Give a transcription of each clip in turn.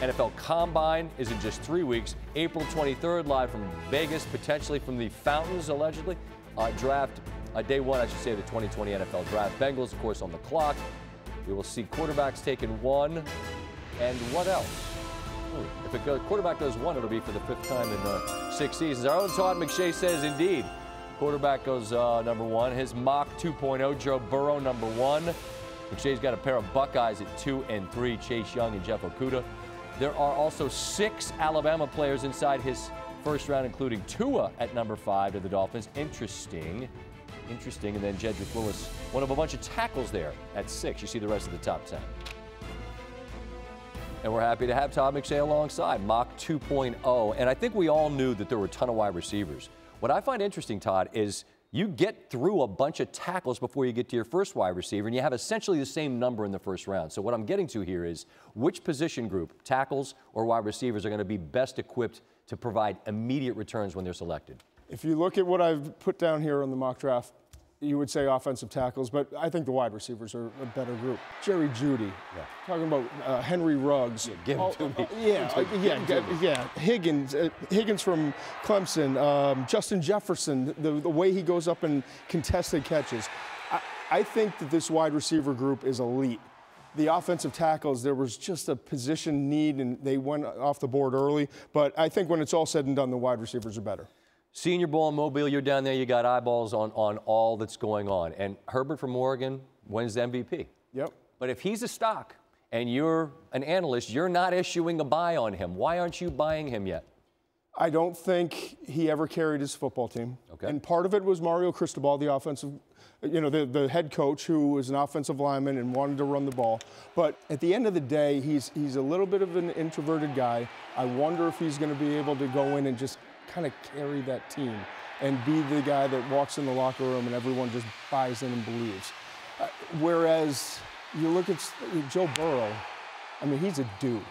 NFL Combine is in just 3 weeks. April 23rd, live from Vegas, potentially from the Fountains, allegedly. Draft, day one, I should say, of the 2020 NFL Draft. Bengals, of course, on the clock. We will see quarterbacks taken 1. And what else? If a quarterback goes 1, it'll be for the 5th time in 6 seasons. Our own Todd McShay says, indeed, quarterback goes number 1. His mock 2.0, Joe Burrow, number 1. McShay's got a pair of Buckeyes at 2 and 3, Chase Young and Jeff Okudah. There are also 6 Alabama players inside his first round, including Tua at number 5 to the Dolphins. Interesting. And then Jedrick Willis, one of a bunch of tackles there at 6. You see the rest of the top 10. And we're happy to have Todd McShay alongside, mock 2.0. And I think we all knew that there were a ton of wide receivers. What I find interesting, Todd, is you get through a bunch of tackles before you get to your first wide receiver, and you have essentially the same number in the first round. So what I'm getting to here is which position group, tackles or wide receivers, are going to be best equipped to provide immediate returns when they're selected? If you look at what I've put down here on the mock draft, you would say offensive tackles, but I think the wide receivers are a better group. Jerry Jeudy, talking about Henry Ruggs. Yeah, give him to me. Higgins from Clemson, Justin Jefferson, the way he goes up and contested catches. I think that this wide receiver group is elite. The offensive tackles, there was just a position need, and they went off the board early. But I think when it's all said and done, the wide receivers are better. Senior Bowl in Mobile, you're down there, you got eyeballs on all that's going on. And Herbert from Oregon wins the MVP. Yep. But if he's a stock and you're an analyst, you're not issuing a buy on him. Why aren't you buying him yet? I don't think he ever carried his football team. Okay. And part of it was Mario Cristobal, the offensive, the head coach, who was an offensive lineman and wanted to run the ball. But at the end of the day, he's a little bit of an introverted guy. I wonder if he's going to be able to go in and just kind of carry that team and be the guy that walks in the locker room and everyone just buys in and believes. Whereas you look at Joe Burrow, I mean, he's a dude.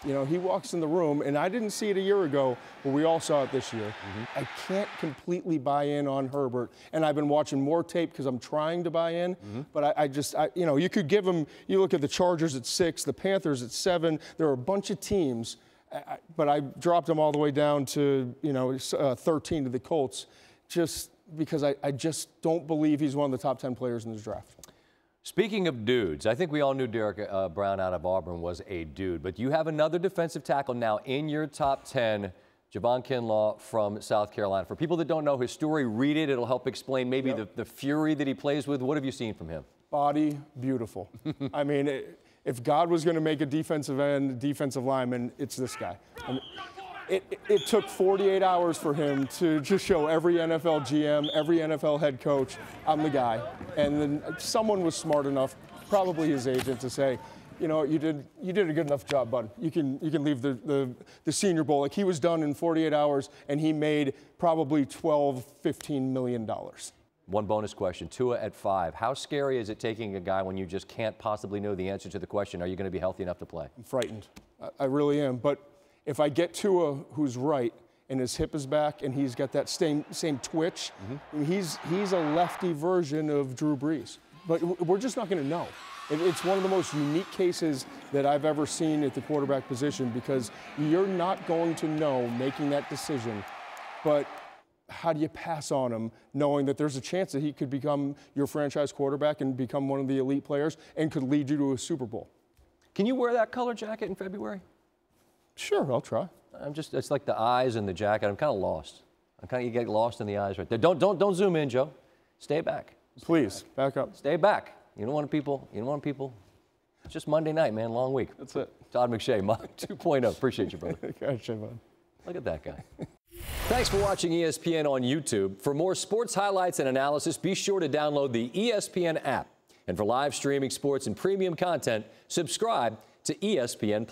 He walks in the room, and I didn't see it a year ago, but we all saw it this year. I can't completely buy in on Herbert, and I've been watching more tape because I'm trying to buy in, but you could give him, you look at the Chargers at 6, the Panthers at 7, there are a bunch of teams, but I dropped them all the way down to, 13 to the Colts, just because I just don't believe he's one of the top 10 players in this draft. Speaking of dudes, I think we all knew Derek Brown out of Auburn was a dude, but you have another defensive tackle now in your top 10, Javon Kinlaw from South Carolina. For people that don't know his story, read it. It'll help explain maybe the fury that he plays with. What have you seen from him? Body, beautiful. I mean, if God was going to make a defensive end, defensive lineman, it's this guy. I mean, it took 48 hours for him to just show every NFL GM, every NFL head coach, I'm the guy. And then someone was smart enough, probably his agent, to say, you did a good enough job, bud. You can leave the Senior Bowl. Like, he was done in 48 hours, and he made probably $12–15 million. One bonus question, Tua at 5. How scary is it taking a guy when you just can't possibly know the answer to the question, are you going to be healthy enough to play? I'm frightened. I really am. But if I get Tua, who's right, and his hip is back, and he's got that same twitch, he's a lefty version of Drew Brees. But we're just not going to know. It's one of the most unique cases that I've ever seen at the quarterback position, because you're not going to know making that decision. But how do you pass on him knowing that there's a chance that he could become your franchise quarterback and become one of the elite players and could lead you to a Super Bowl? Can you wear that color jacket in February? Sure, I'll try. It's like the eyes and the jacket. I'm kind of lost. You get lost in the eyes right there. Don't zoom in, Joe. Stay back. Please, back up. Stay back. You don't want people. It's just Monday night, man. Long week. That's it. Todd McShay, Mock 2.0. Appreciate you, brother. Gotcha, man. Look at that guy. Thanks for watching ESPN on YouTube. For more sports highlights and analysis, be sure to download the ESPN app. And for live streaming sports and premium content, subscribe to ESPN+.